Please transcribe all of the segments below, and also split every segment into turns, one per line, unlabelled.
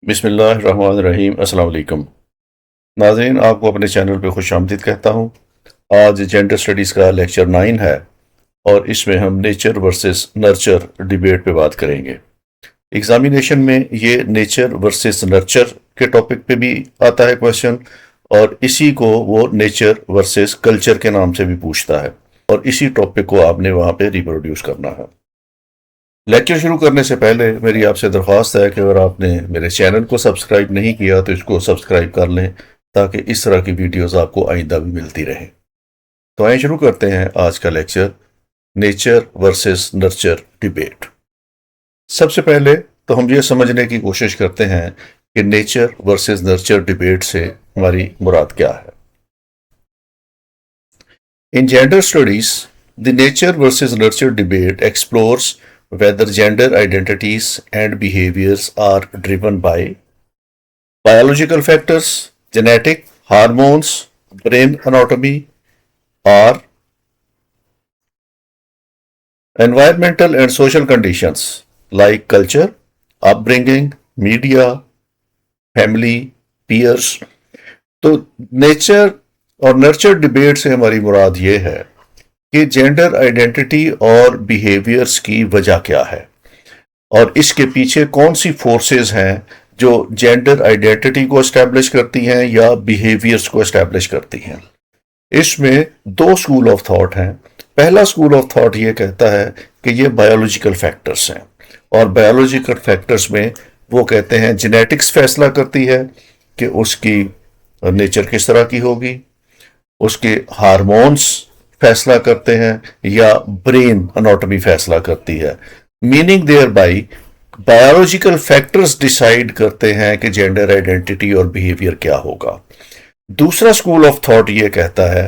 बिस्मिल्लाहिर्रहमानिर्रहीम। अस्सलाम वालेकुम नाज़रीन, आपको अपने चैनल पे खुशामदीद कहता हूँ। आज जेंडर स्टडीज़ का लेक्चर 9 है और इसमें हम नेचर वर्सेस नर्चर डिबेट पे बात करेंगे। एग्जामिनेशन में ये नेचर वर्सेस नर्चर के टॉपिक पे भी आता है क्वेश्चन, और इसी को वो नेचर वर्सेस कल्चर के नाम से भी पूछता है, और इसी टॉपिक को आपने वहाँ पे रिप्रोड्यूस करना है। लेक्चर शुरू करने से पहले मेरी आपसे दरख्वास्त है कि अगर आपने मेरे चैनल को सब्सक्राइब नहीं किया तो इसको सब्सक्राइब कर लें, ताकि इस तरह की वीडियोस आपको आइंदा भी मिलती रहे। तो आइए शुरू करते हैं आज का lecture, nature versus nurture debate. सबसे पहले तो हम ये समझने की कोशिश करते हैं कि नेचर वर्सेस नर्चर डिबेट से हमारी मुराद क्या है। In gender studies, the nature versus nurture debate explores whether gender identities and behaviors are driven by biological factors, genetic, hormones, brain anatomy, or environmental and social conditions like culture, upbringing, media, family, peers। तो nature और nurture debate से हमारी मुराद ये है कि gender identity और behaviours की वजह क्या है, और इसके पीछे कौन सी फोर्सेस हैं जो जेंडर आइडेंटिटी को एस्टैब्लिश करती हैं या बिहेवियर्स को एस्टैब्लिश करती हैं। इसमें दो स्कूल ऑफ थॉट हैं। पहला स्कूल ऑफ थॉट ये कहता है कि ये बायोलॉजिकल फैक्टर्स हैं, और बायोलॉजिकल फैक्टर्स में वो कहते हैं जेनेटिक्स फैसला करती है कि उसकी नेचर किस तरह की होगी, उसके हार्मोन्स फैसला करते हैं, या ब्रेन अनाटॉमी फैसला करती है। Meaning thereby biological factors decide करते हैं कि जेंडर आइडेंटिटी और बिहेवियर क्या होगा। दूसरा स्कूल ऑफ थॉट ये कहता है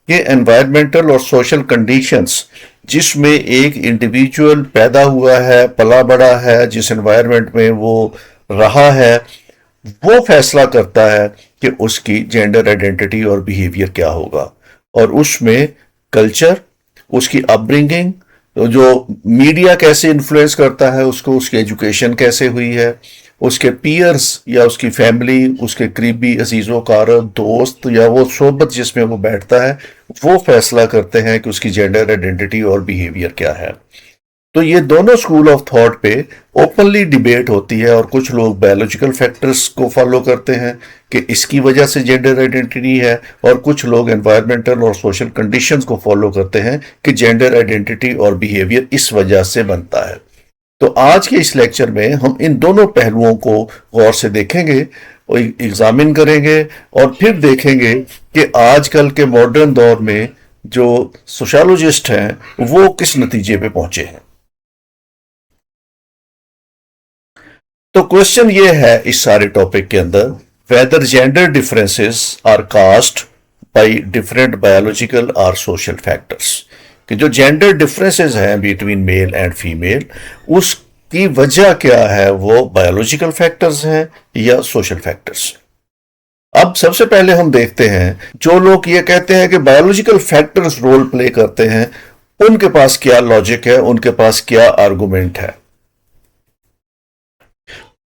कि एनवायरमेंटल और सोशल कंडीशंस जिसमें एक इंडिविजुअल पैदा हुआ है, पला बड़ा है, जिस एनवायरमेंट में वो रहा है, वो फैसला करता है कि उसकी जेंडर आइडेंटिटी और बिहेवियर क्या होगा। और उसमें कल्चर, उसकी अपब्रिंगिंग, जो मीडिया कैसे इन्फ्लुएंस करता है उसको, उसकी एजुकेशन कैसे हुई है, उसके पीयर्स या उसकी फैमिली, उसके करीबी अजीज़ों-कार दोस्त या वो सोबत जिसमें वो बैठता है, वो फैसला करते हैं कि उसकी जेंडर आइडेंटिटी और बिहेवियर क्या है। तो ये दोनों स्कूल ऑफ थॉट पे ओपनली डिबेट होती है, और कुछ लोग बायोलॉजिकल फैक्टर्स को फॉलो करते हैं कि इसकी वजह से जेंडर आइडेंटिटी है, और कुछ लोग एनवायरमेंटल और सोशल कंडीशंस को फॉलो करते हैं कि जेंडर आइडेंटिटी और बिहेवियर इस वजह से बनता है। तो आज के इस लेक्चर में हम इन दोनों पहलुओं को गौर से देखेंगे और एग्जामिन करेंगे, और फिर देखेंगे कि आजकल के मॉडर्न दौर में जो सोशोलॉजिस्ट हैं वो किस नतीजे पे पहुंचे हैं। तो क्वेश्चन ये है इस सारे टॉपिक के अंदर, whether gender differences are caused by different biological और सोशल फैक्टर्स, कि जो जेंडर डिफरेंसेस हैं बिटवीन मेल एंड फीमेल, उसकी वजह क्या है, वो बायोलॉजिकल फैक्टर्स हैं या सोशल फैक्टर्स। अब सबसे पहले हम देखते हैं, जो लोग ये कहते हैं कि बायोलॉजिकल फैक्टर्स रोल प्ले करते हैं, उनके पास क्या लॉजिक है, उनके पास क्या आर्गुमेंट है।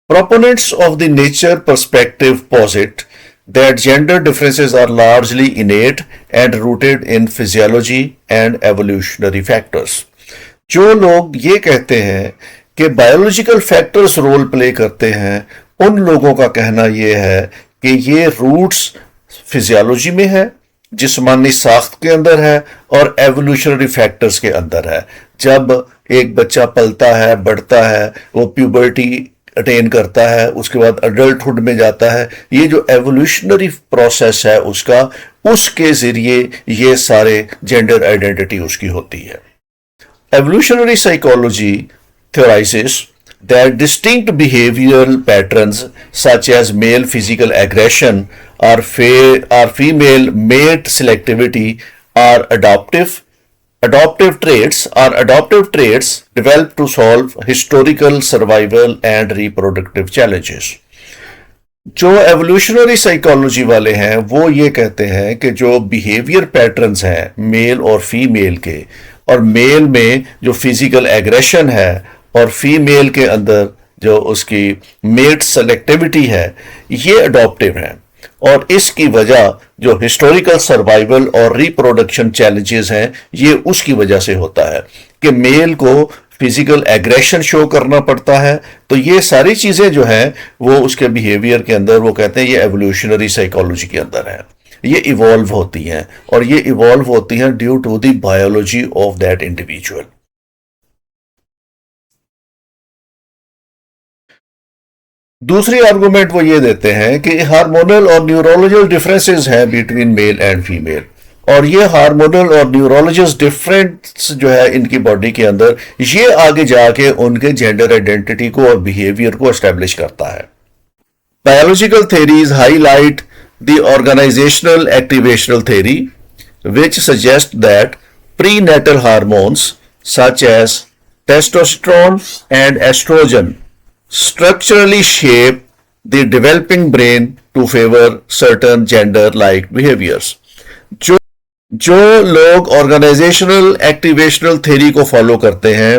Proponents of the nature perspective posit that gender differences are largely innate and rooted in physiology and evolutionary factors। जो लोग ये कहते हैं कि बायोलॉजिकल फैक्टर्स रोल प्ले करते हैं, उन लोगों का कहना यह है कि ये रूट्स फिजियोलॉजी में है, जिस्मानी साख्त के अंदर है, और एवोल्यूशनरी फैक्टर्स के अंदर है। जब एक बच्चा पलता है, बढ़ता है, वो प्यूबर्टी अटेन करता है, उसके बाद अडल्टहुड में जाता है, ये जो एवोल्यूशनरी प्रोसेस है उसका, उसके जरिए ये सारे जेंडर आइडेंटिटी उसकी होती है। Evolutionary psychology theorizes that distinct behavioral patterns such as male physical aggression or female mate selectivity are adoptive traits developed to solve historical survival and reproductive challenges। जो एवोल्यूशनरी साइकोलॉजी वाले हैं वो ये कहते हैं कि जो बिहेवियर पैटर्न्स हैं मेल और फीमेल के, और मेल में जो फिजिकल एग्रेशन है और फीमेल के अंदर जो उसकी मेट सेलेक्टिविटी है, ये अडॉप्टिव है। और इसकी वजह जो हिस्टोरिकल सर्वाइवल और रिप्रोडक्शन चैलेंजेस हैं, ये उसकी वजह से होता है कि मेल को फिजिकल एग्रेशन शो करना पड़ता है। तो ये सारी चीजें जो हैं वो उसके बिहेवियर के अंदर, वो कहते हैं ये एवोल्यूशनरी साइकोलॉजी के अंदर है, ये इवॉल्व होती हैं, और ये इवॉल्व होती हैं due to the biology of that individual. दूसरी आर्गुमेंट वो ये देते हैं कि हार्मोनल और न्यूरोलॉजिकल डिफरेंसेस हैं बिटवीन मेल एंड फीमेल, और ये हार्मोनल और न्यूरोलॉजिकल डिफरेंस जो है इनकी बॉडी के अंदर, ये आगे जाके उनके जेंडर आइडेंटिटी को और बिहेवियर को एस्टेब्लिश करता है। Biological theories highlight the organizational activational theory, which suggests that prenatal hormones such as testosterone and estrogen structurally shape the developing brain to favor certain gender-like behaviors. जो लोग organisational एक्टिवेशनल theory को follow करते हैं,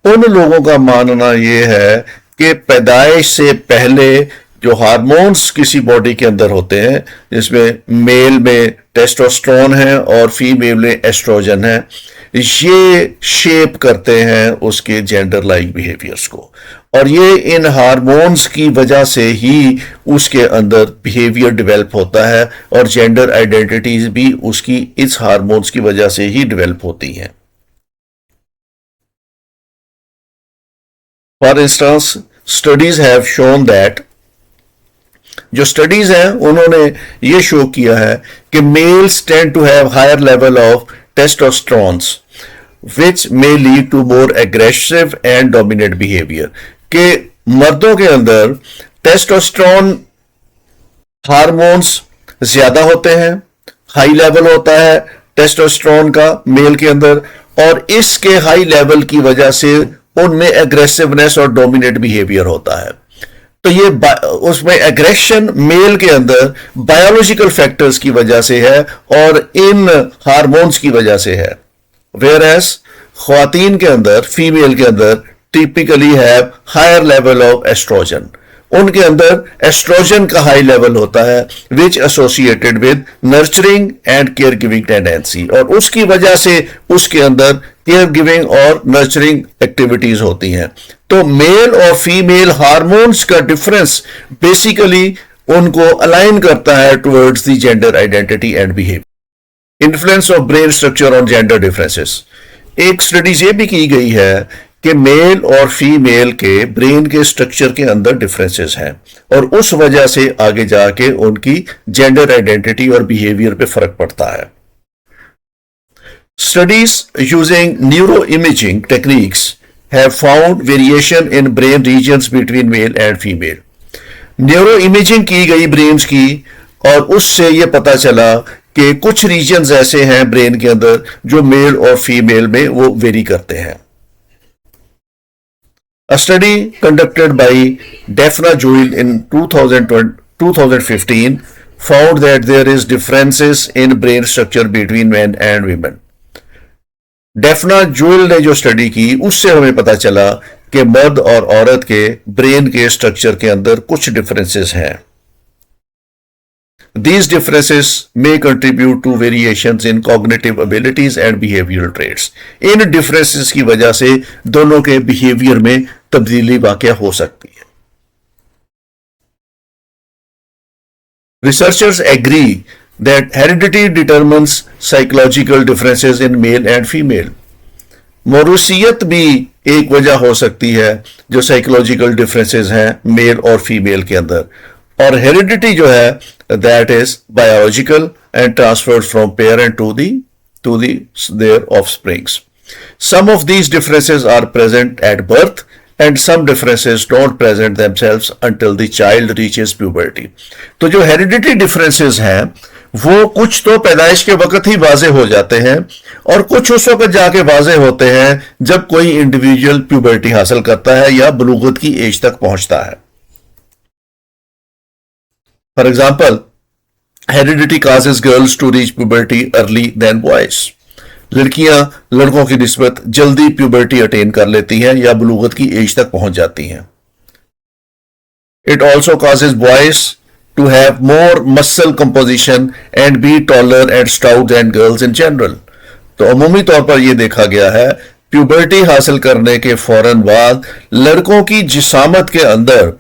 उन लोगों का मानना यह है कि पैदाइश से पहले जो हार्मोन्स किसी बॉडी के अंदर होते हैं, जिसमें मेल में टेस्टोस्टेरोन है और फीमेल में एस्ट्रोजन है, ये शेप करते हैं उसके जेंडर लाइक बिहेवियर्स को, और ये इन हार्मोन्स की वजह से ही उसके अंदर बिहेवियर डेवलप होता है, और जेंडर आइडेंटिटीज भी उसकी इस हार्मोन्स की वजह से ही डेवलप होती हैं। For instance, studies have shown that, जो स्टडीज हैं उन्होंने ये शो किया है कि males tend to have higher level of testosterones which may lead to more aggressive and dominant behavior, कि मर्दों के अंदर टेस्टोस्टेरोन हार्मोन्स ज्यादा होते हैं, हाई लेवल होता है टेस्टोस्टेरोन का मेल के अंदर, और इसके हाई लेवल की वजह से उनमें एग्रेसिवनेस और डोमिनेट बिहेवियर होता है। तो ये उसमें एग्रेशन मेल के अंदर बायोलॉजिकल फैक्टर्स की वजह से है और इन हार्मोन्स की वजह से है। Whereas ख्वातीन के अंदर, फीमेल के अंदर typically have higher level of estrogen, उनके अंदर एस्ट्रोजन का हाई लेवल होता है, which associated with nurturing and care giving tendency, और उसकी वजह से उसके अंदर केयर गिविंग और नर्चरिंग एक्टिविटीज होती हैं। तो मेल और फीमेल हार्मोन्स का डिफरेंस बेसिकली उनको अलाइन करता है towards the gender identity and behaviour. Influence of brain structure on gender differences, एक स्टडीज ये भी की गई है कि मेल और फीमेल के ब्रेन के स्ट्रक्चर के अंदर डिफरेंसेस हैं, और उस वजह से आगे जाके उनकी जेंडर आइडेंटिटी और बिहेवियर पे फर्क पड़ता है। Studies using neuro imaging techniques have found variation in brain regions between male and female. Neuro imaging की गई ब्रेन्स की, और उससे यह पता चला कि कुछ रीजन्स ऐसे हैं ब्रेन के अंदर जो मेल और फीमेल में वो वेरी करते हैं। A study conducted by Daphna Jewell in 2015 found that there is differences in brain structure between men and women. Daphna Jewell ने जो स्टडी की, उससे हमें पता चला कि मर्द और औरत के ब्रेन के स्ट्रक्चर के अंदर कुछ डिफरेंसेस हैं। These differences may contribute to variations in cognitive abilities and behavioral traits. In differences की वजह से दोनों के behavior में तब्दीली वाक़या हो सकती है। Researchers agree that heredity determines psychological differences in male and female. मौरूसियत भी एक वजह हो सकती है जो साइकोलॉजिकल डिफरेंसेस हैं मेल और फीमेल के अंदर, और हेरिडिटी जो है that is biological and transferred from parent to their offsprings. Some of these differences are present at birth and some differences don't present themselves until the child reaches puberty. तो जो heredity differences हैं वो कुछ तो पैदाइश के वक्त ही वाजे हो जाते हैं, और कुछ उस वक्त जाके वाजे होते हैं जब कोई इंडिविजुअल प्यूबर्टी हासिल करता है या बलूगत की एज तक पहुंचता है। For example, heredity causes girls to reach puberty early than boys. लड़कियां लड़कों की निस्बत जल्दी प्यूबर्टी अटेन कर लेती हैं या बलूगत की एज तक पहुंच जाती हैं। It also causes boys to have more muscle composition and be taller and stout than girls in general. तो अमूमी तौर पर यह देखा गया है प्यूबर्टी हासिल करने के फौरन बाद लड़कों की जिसामत के अंदर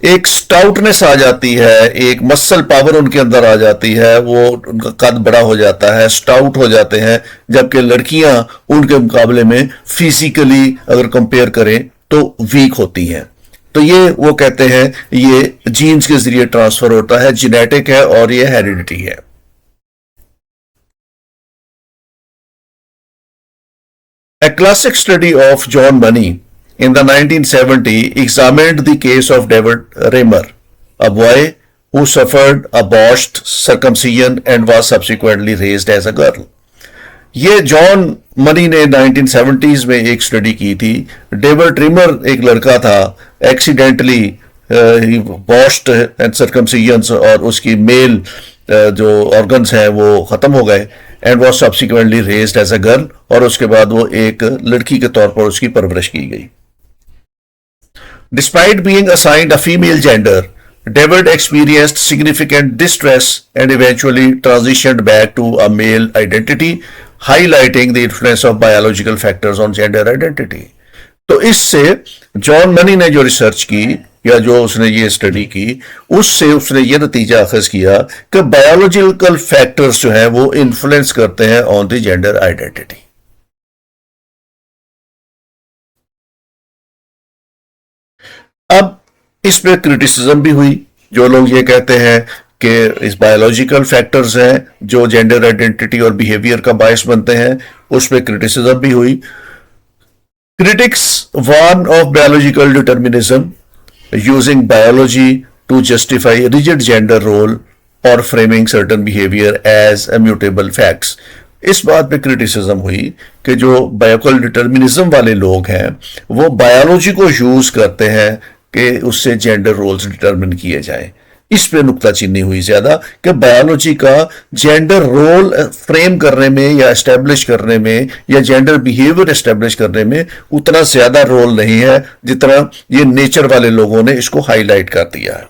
एक स्टाउटनेस आ जाती है, एक मसल पावर उनके अंदर आ जाती है, वो उनका कद बड़ा हो जाता है, स्टाउट हो जाते हैं, जबकि लड़कियां उनके मुकाबले में फिजिकली अगर कंपेयर करें तो वीक होती हैं. तो ये वो कहते हैं ये जीन्स के जरिए ट्रांसफर होता है, जेनेटिक है और ये हेरिडिटी है. A classic study of John Money in the 1970s examined the case of David Raymer, a boy who suffered a botched circumcision and was subsequently raised as a girl. ये John money ने 1970s में एक study की थी. David reamer एक लड़का था, accidentally बॉस्ट and circumcision और उसकी मेल जो ऑर्गन्स हैं वो खत्म हो गए and was subsequently raised as a girl, और उसके बाद वो एक लड़की के तौर पर उसकी परवरिश की गई. Despite being assigned a female gender, David experienced significant distress and eventually transitioned back to a male identity, highlighting the influence of biological factors on gender identity. तो इससे जॉन मनी ने जो रिसर्च की या जो उसने ये स्टडी की, उससे उसने ये नतीजा अखज किया कि बायोलॉजिकल फैक्टर्स जो हैं वो इन्फ्लुएंस करते हैं ऑन द जेंडर आइडेंटिटी. अब इस पे क्रिटिसिज्म भी हुई. जो लोग ये कहते हैं कि इस बायोलॉजिकल फैक्टर्स हैं जो जेंडर आइडेंटिटी और बिहेवियर का बायस बनते हैं, उस पे क्रिटिसिज्म भी हुई. Critics warn of biological determinism using biology to justify rigid gender role और framing certain behaviour as immutable facts. इस बात पे क्रिटिसिज्म हुई कि जो बायोलॉजिकल डिटर्मिनिज्म वाले लोग हैं वो बायोलॉजी को यूज करते हैं कि उससे जेंडर रोल्स डिटरमिन किए जाएं. इस पे नुक्ताचीनी हुई ज्यादा कि बायोलॉजी का जेंडर रोल फ्रेम करने में या एस्टेब्लिश करने में या जेंडर बिहेवियर एस्टेब्लिश करने में उतना ज्यादा रोल नहीं है जितना ये नेचर वाले लोगों ने इसको हाईलाइट कर दिया है.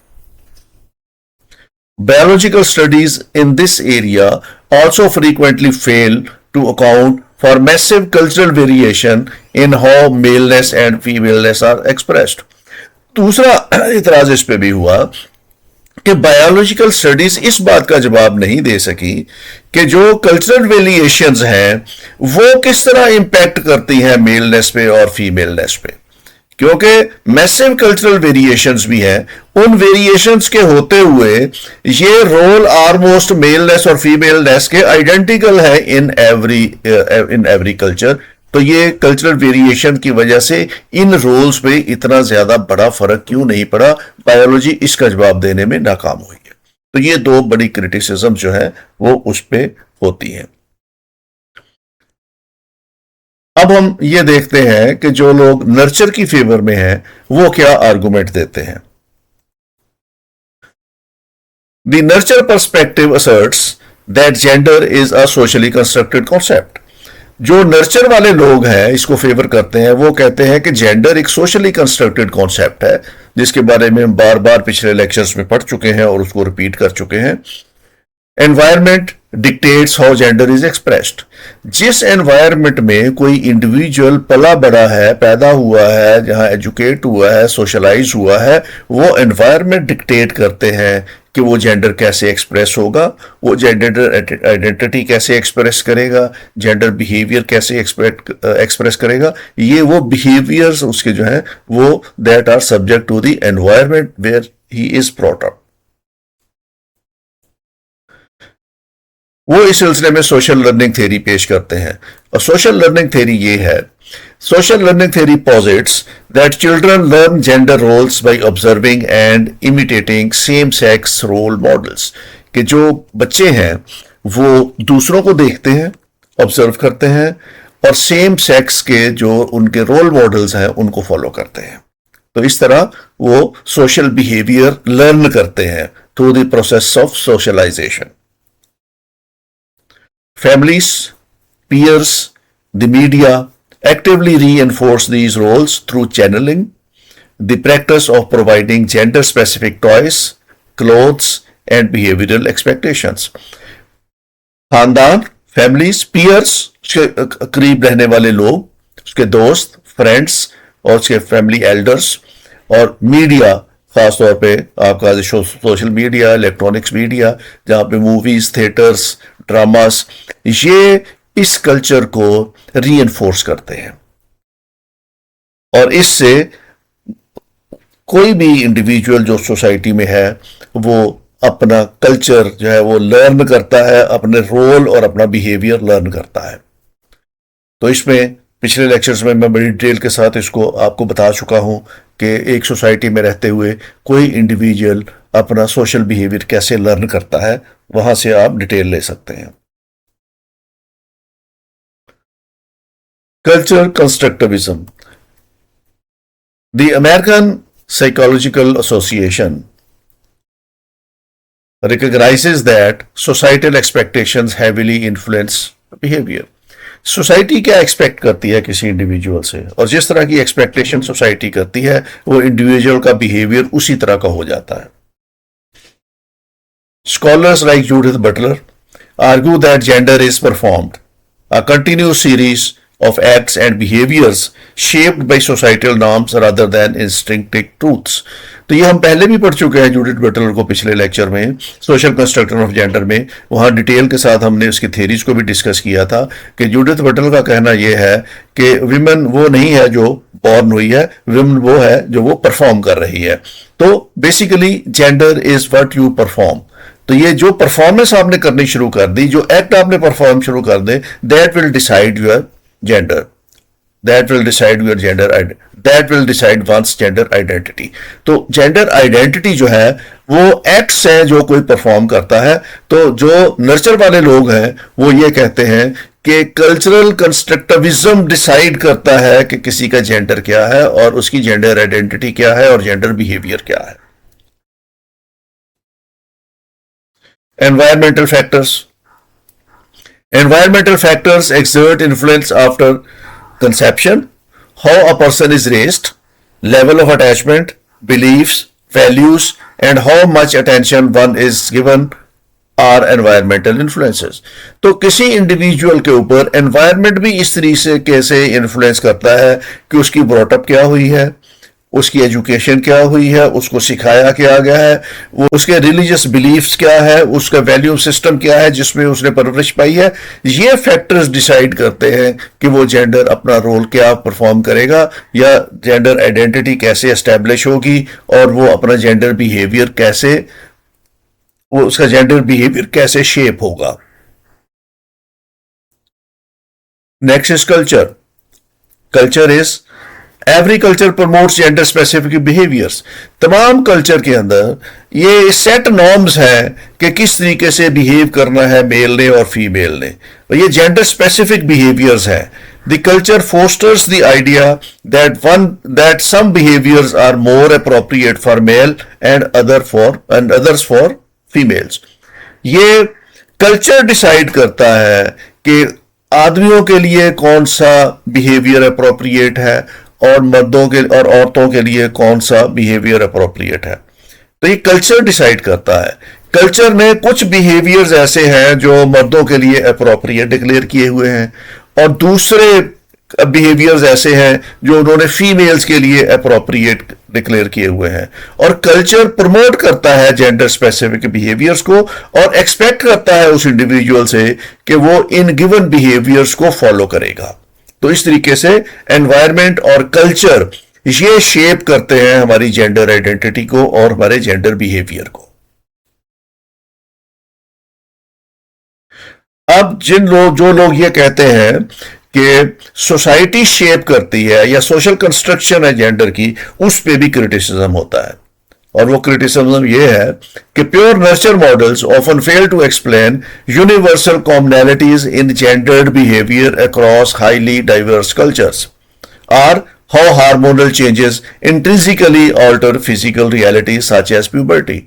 Biological studies in this area also frequently fail to account for massive cultural variation in how maleness and femaleness are expressed. दूसरा इतराज इस पे भी हुआ कि बायोलॉजिकल स्टडीज इस बात का जवाब नहीं दे सकी कि जो कल्चरल वेरिएशंस हैं वो किस तरह इंपैक्ट करती हैं मेलनेस पे और फीमेलनेस पे, क्योंकि मैसिव कल्चरल वेरिएशंस भी हैं. उन वेरिएशंस के होते हुए ये रोल ऑलमोस्ट मेलनेस और फीमेलनेस के आइडेंटिकल है इन एवरी कल्चर. तो ये कल्चरल वेरिएशन की वजह से इन रोल्स पे इतना ज्यादा बड़ा फर्क क्यों नहीं पड़ा, बायोलॉजी इसका जवाब देने में नाकाम हुई है. तो ये दो बड़ी क्रिटिसिज्म जो है वो उस पे होती है. अब हम ये देखते हैं कि जो लोग नर्चर की फेवर में हैं वो क्या आर्गुमेंट देते हैं. The nurture perspective assets that gender is a socially constructed concept. जो नर्चर वाले लोग हैं इसको फेवर करते हैं वो कहते हैं कि जेंडर एक सोशली कंस्ट्रक्टेड कॉन्सेप्ट है, जिसके बारे में हम बार बार पिछले लेक्चर्स में पढ़ चुके हैं और उसको रिपीट कर चुके हैं. Environment dictates how gender is expressed. जिस एनवायरमेंट में कोई इंडिविजुअल पला बड़ा है, पैदा हुआ है, जहां एजुकेट हुआ है, सोशलाइज हुआ है, वो एनवायरमेंट डिक्टेट करते हैं कि वो जेंडर कैसे एक्सप्रेस होगा, वो जेंडर आइडेंटिटी कैसे एक्सप्रेस करेगा, जेंडर बिहेवियर कैसे एक्सप्रेस करेगा. ये वो बिहेवियर्स उसके जो हैं वो that are subject to the environment where he is brought up. वो इस सिलसिले में सोशल लर्निंग थ्योरी पेश करते हैं. और सोशल लर्निंग थ्योरी ये है, social learning theory posits that children learn gender roles by observing and imitating same sex role models. कि जो बच्चे हैं वो दूसरों को देखते हैं, ऑब्जर्व करते हैं और सेम सेक्स के जो उनके रोल मॉडल्स हैं उनको फॉलो करते हैं. तो इस तरह वो सोशल बिहेवियर लर्न करते हैं through the process of socialisation. Families, peers, the media actively reinforce these roles through channeling, the practice of providing gender specific toys, clothes and behavioral expectations. खानदान, फैमिलीज, पीयर्स, उसके करीब रहने वाले लोग, उसके दोस्त, फ्रेंड्स और उसके फैमिली एल्डर्स, और मीडिया, खासतौर पे आपका सोशल मीडिया, इलेक्ट्रॉनिक्स मीडिया, जहां पे मूवीज, थिएटर्स, ड्रामास, ये इस कल्चर को रीइंफोर्स करते हैं और इससे कोई भी इंडिविजुअल जो सोसाइटी में है वो अपना कल्चर जो है वो लर्न करता है, अपने रोल और अपना बिहेवियर लर्न करता है। तो इसमें पिछले लेक्चर्स में मैं बड़ी डिटेल के साथ इसको आपको बता चुका हूं कि एक सोसाइटी में रहते हुए कोई इंडिविजुअल अपना सोशल बिहेवियर कैसे लर्न करता है, वहां से आप डिटेल ले सकते हैं। Culture constructivism. The American psychological association recognizes that societal expectations heavily influence behavior. Society क्या एक्सपेक्ट करती है किसी इंडिविजुअल से, और जिस तरह की एक्सपेक्टेशन सोसाइटी करती है वो इंडिविजुअल का बिहेवियर उसी तरह का हो जाता है। Scholars like Judith Butler argue that gender is performed, a continuous series of acts and behaviors shaped by societal norms rather than instinctive truths. तो ये हम पहले भी पढ़ चुके हैं जूडिथ बटलर को पिछले लेक्चर में, सोशल कंस्ट्रक्शन ऑफ जेंडर में। वहां डिटेल के साथ हमने उसकी थ्योरीज को भी डिस्कस किया था कि जूडिथ बटलर का कहना यह है कि विमेन वो नहीं है जो बॉर्न हुई है, विमेन वो है जो वो परफॉर्म कर रही है। तो basically gender is what you perform. तो ये जो परफॉर्मेंस आपने करनी शुरू कर दी, जो एक्ट आपने परफॉर्म शुरू कर दे, that will decide your gender, that will decide your gender, that will decide one's gender identity. तो जेंडर आइडेंटिटी जो है वो एक्ट्स है जो कोई परफॉर्म करता है। तो जो नर्चर वाले लोग हैं वो ये कहते हैं कि कल्चरल कंस्ट्रक्टिविज्म डिसाइड करता है कि किसी का जेंडर क्या है और उसकी जेंडर आइडेंटिटी क्या है और जेंडर बिहेवियर क्या है। Environmental factors. Environmental factors exert influence after conception, how a person is raised, level of attachment, beliefs, values, and how much attention one is given are environmental influences. तो किसी individual के ऊपर environment भी इस तरीके से कैसे इन्फ्लुएंस करता है कि उसकी ब्रॉटअप क्या हुई है, उसकी एजुकेशन क्या हुई है, उसको सिखाया क्या गया है, वो उसके रिलीजियस बिलीफ्स क्या है, उसका वैल्यू सिस्टम क्या है जिसमें उसने परवरिश पाई है। ये फैक्टर्स डिसाइड करते हैं कि वो जेंडर अपना रोल क्या परफॉर्म करेगा या जेंडर आइडेंटिटी कैसे एस्टेब्लिश होगी और वो अपना जेंडर बिहेवियर कैसे, वो उसका जेंडर बिहेवियर कैसे शेप होगा। Next is culture. Culture is every culture promotes gender specific behaviours. तमाम कल्चर के अंदर ये सेट नॉर्म्स हैं कि किस तरीके से बिहेव करना है मेल ने और फीमेल ने, और ये जेंडर स्पेसिफिक बिहेवियर्स हैं। The culture fosters the idea that some behaviours are more appropriate for male and others for females. ये कल्चर डिसाइड करता है कि आदमियों के लिए कौन सा बिहेवियर अप्रोप्रिएट है और मर्दों के और औरतों के लिए कौन सा बिहेवियर अप्रोप्रिएट है। तो ये कल्चर डिसाइड करता है। कल्चर में कुछ बिहेवियर्स ऐसे हैं जो मर्दों के लिए अप्रोप्रिएट डिक्लेयर किए हुए हैं और दूसरे बिहेवियर्स ऐसे हैं जो उन्होंने फीमेल्स के लिए अप्रोप्रिएट डिक्लेयर किए हुए हैं। और कल्चर प्रमोट करता है जेंडर स्पेसिफिक बिहेवियर्स को और एक्सपेक्ट करता है उस इंडिविजुअल से कि वो इन गिवन बिहेवियर्स को फॉलो करेगा। तो इस तरीके से एनवायरनमेंट और कल्चर ये शेप करते हैं हमारी जेंडर आइडेंटिटी को और हमारे जेंडर बिहेवियर को। अब जो लोग ये कहते हैं कि सोसाइटी शेप करती है या सोशल कंस्ट्रक्शन है जेंडर की, उस पे भी क्रिटिसिज्म होता है। और वो क्रिटिसिज्म ये है कि pure nurture models often fail to explain universal commonalities in gendered behaviour across highly diverse cultures or how hormonal changes intrinsically alter physical reality such as puberty.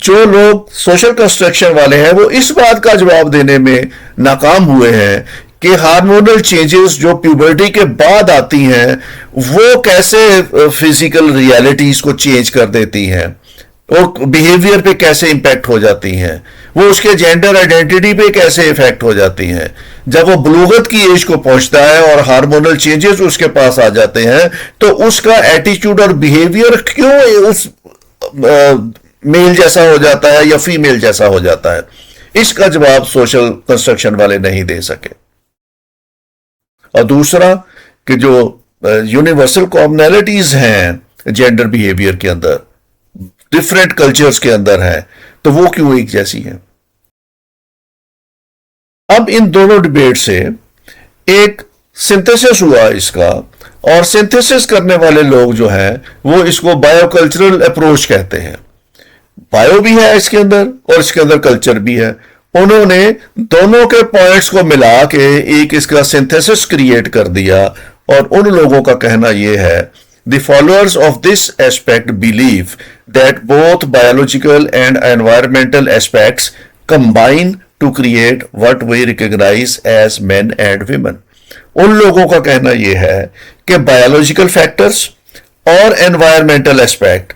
जो लोग सोशल कंस्ट्रक्शन वाले हैं वो इस बात का जवाब देने में नाकाम हुए हैं कि हार्मोनल चेंजेस जो प्यूबर्टी के बाद आती हैं वो कैसे फिजिकल रियलिटीज को चेंज कर देती हैं, वो बिहेवियर पे कैसे इंपैक्ट हो जाती हैं, वो उसके जेंडर आइडेंटिटी पे कैसे इफेक्ट हो जाती हैं। जब वो बलूगत की एज को पहुंचता है और हार्मोनल चेंजेस उसके पास आ जाते हैं तो उसका एटीट्यूड और बिहेवियर क्यों उस मेल जैसा हो जाता है या फीमेल जैसा हो जाता है, इसका जवाब सोशल कंस्ट्रक्शन वाले नहीं दे सके। और दूसरा कि जो यूनिवर्सल कॉमनैलिटीज हैं जेंडर बिहेवियर के अंदर, डिफरेंट कल्चर्स के अंदर है, तो वो क्यों एक जैसी है। अब इन दोनों डिबेट से एक सिंथेसिस हुआ इसका, और सिंथेसिस करने वाले लोग जो हैं वो इसको बायोकल्चरल अप्रोच कहते हैं। बायो भी है इसके अंदर और इसके अंदर कल्चर भी है। उन्होंने दोनों के पॉइंट्स को मिला के एक इसका सिंथेसिस क्रिएट कर दिया, और उन लोगों का कहना यह है, the followers of this aspect believe that both biological and environmental aspects combine to create what we recognize as men and women. उन लोगों का कहना यह है कि बायोलॉजिकल फैक्टर्स और एनवायरमेंटल एस्पेक्ट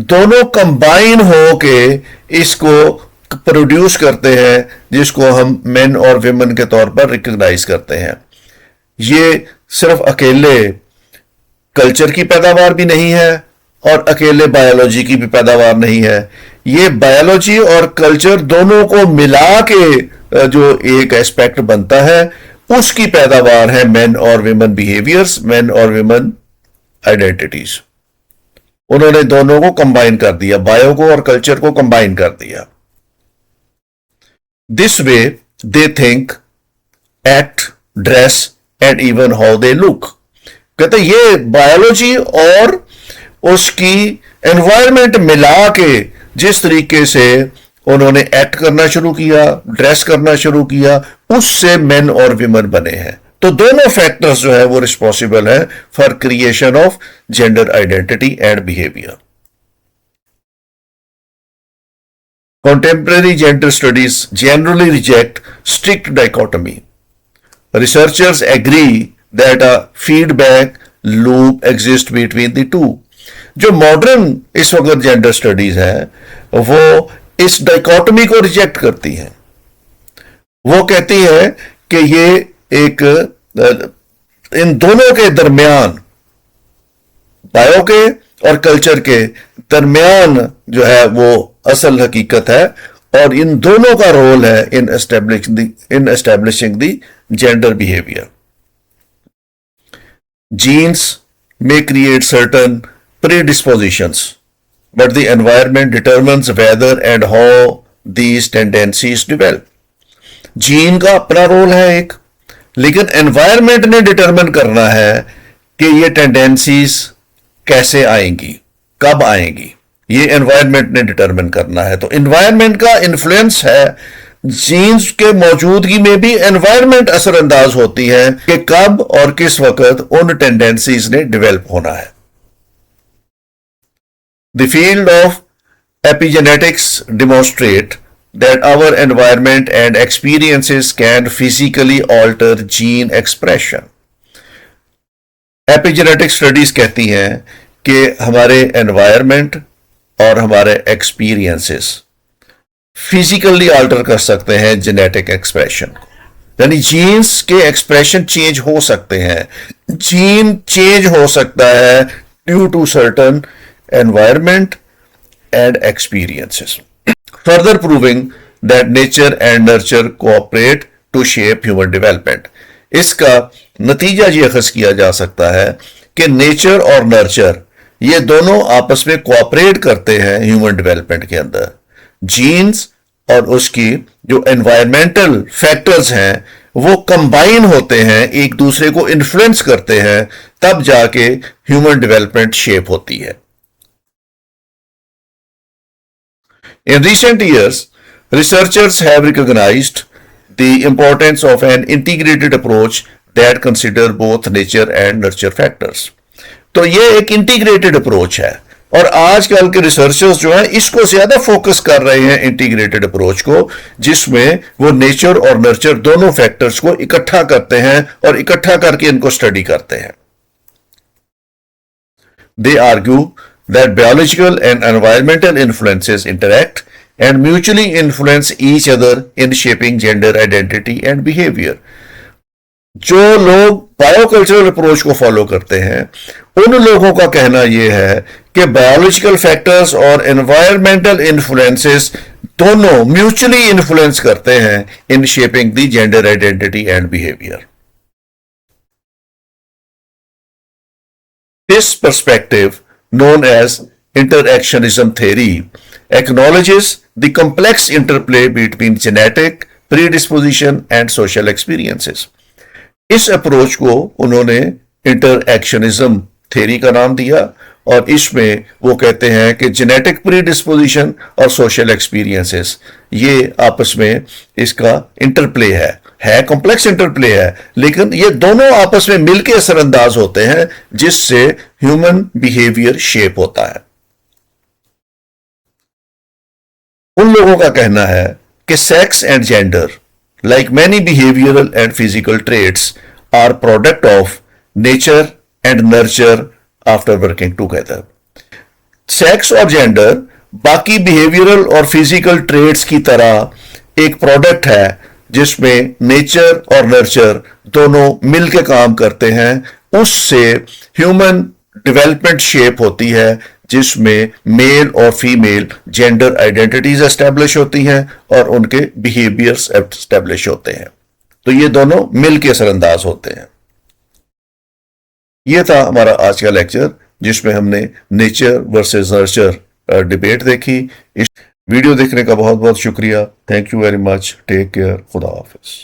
दोनों कंबाइन हो के इसको प्रोड्यूस करते हैं जिसको हम मेन और विमेन के तौर पर रिकॉग्नाइज करते हैं। ये सिर्फ अकेले कल्चर की पैदावार भी नहीं है और अकेले बायोलॉजी की भी पैदावार नहीं है, ये बायोलॉजी और कल्चर दोनों को मिला के जो एक एस्पेक्ट बनता है उसकी पैदावार है मेन और विमेन बिहेवियर्स, मेन और विमेन आइडेंटिटीज। उन्होंने दोनों को कंबाइन कर दिया, बायो को और कल्चर को कंबाइन कर दिया। This way they think, act, dress and even how they look. कहते ये बायोलॉजी और उसकी एनवायरनमेंट मिला के जिस तरीके से उन्होंने एक्ट करना शुरू किया, ड्रेस करना शुरू किया, उससे मेन और विमेन बने हैं। तो दोनों फैक्टर्स जो है वो रिस्पॉन्सिबल है for creation of gender identity and behaviour. Contemporary gender studies generally reject strict dichotomy. Researchers agree that a feedback loop exists between the two. जो मॉडर्न इस वक्त जेंडर स्टडीज है वो इस डाइकोटमी को रिजेक्ट करती हैं। वो कहती है कि ये एक इन दोनों के दरमियान, बायो के और कल्चर के दरमियान जो है वो असल हकीकत है, और इन दोनों का रोल है in establishing the gender behaviour. Genes may create certain predispositions, but the environment determines whether and how these tendencies develop. Gene का अपना रोल है एक, लेकिन एनवायरमेंट ने डिटरमिन करना है कि ये टेंडेंसीज कैसे आएंगी, कब आएंगी, ये एनवायरमेंट ने डिटरमिन करना है। तो एनवायरमेंट का इन्फ्लुएंस है, जीन्स के मौजूदगी में भी एनवायरमेंट असरअंदाज होती है कि कब और किस वक्त उन टेंडेंसीज ने डेवलप होना है। The field of epigenetics demonstrate that our environment and experiences can physically alter gene expression. Epigenetic studies कहती हैं कि हमारे एनवायरमेंट और हमारे एक्सपीरियंसेस फिजिकली अल्टर कर सकते हैं जेनेटिक एक्सप्रेशन, यानी जीन्स के एक्सप्रेशन चेंज हो सकते हैं। जीन चेंज हो सकता है due to certain environment and experiences, further proving that nature and nurture cooperate to shape human development. इसका नतीजा ये अखज़ किया जा सकता है कि नेचर और नर्चर ये दोनों आपस में कोऑपरेट करते हैं ह्यूमन डेवलपमेंट के अंदर। जीन्स और उसकी जो एनवायरमेंटल फैक्टर्स हैं वो कंबाइन होते हैं, एक दूसरे को इन्फ्लुएंस करते हैं, तब जाके ह्यूमन डेवलपमेंट शेप होती है। In recent years, researchers have recognized the importance of an integrated approach that consider both nature and nurture factors. तो ये एक इंटीग्रेटेड अप्रोच है और आजकल के रिसर्चर्स जो हैं इसको ज्यादा फोकस कर रहे हैं इंटीग्रेटेड अप्रोच को, जिसमें वो नेचर और नर्चर दोनों फैक्टर्स को इकट्ठा करते हैं और इकट्ठा करके इनको स्टडी करते हैं। They argue that biological and environmental influences interact and mutually influence each other in shaping gender identity and behavior. जो लोग बायोकल्चरल अप्रोच को फॉलो करते हैं उन लोगों का कहना यह है कि बायोलॉजिकल फैक्टर्स और एनवायरमेंटल इन्फ्लुएंसेस दोनों म्यूचुअली इन्फ्लुएंस करते हैं in shaping the gender identity and behaviour. This perspective, known as interactionism theory, acknowledges the complex interplay between genetic predisposition and social experiences. इस अप्रोच को उन्होंने इंटरएक्शनिज्म थ्योरी का नाम दिया और इसमें वो कहते हैं कि जेनेटिक प्रीडिस्पोजिशन और सोशल एक्सपीरियंसेस ये आपस में इसका इंटरप्ले है कॉम्प्लेक्स इंटरप्ले है, लेकिन ये दोनों आपस में मिलकर असरअंदाज होते हैं जिससे ह्यूमन बिहेवियर शेप होता है। उन लोगों का कहना है कि sex and gender, like many behavioral and physical traits, are product of nature and nurture after working together. Sex और जेंडर बाकी बिहेवियरल और फिजिकल ट्रेड्स की तरह एक प्रोडक्ट है जिसमें नेचर और नर्चर दोनों मिलकर काम करते हैं। उससे ह्यूमन डेवलपमेंट शेप होती है जिसमें मेल और फीमेल जेंडर आइडेंटिटीज एस्टेब्लिश होती हैं और उनके बिहेवियर्स एस्टेब्लिश होते हैं। तो ये दोनों मिलके असरअंदाज होते हैं। ये था हमारा आज का लेक्चर जिसमें हमने नेचर वर्सेस नर्चर डिबेट देखी। इस वीडियो देखने का बहुत बहुत शुक्रिया। Thank you very much. Take care. खुदा हाफिज।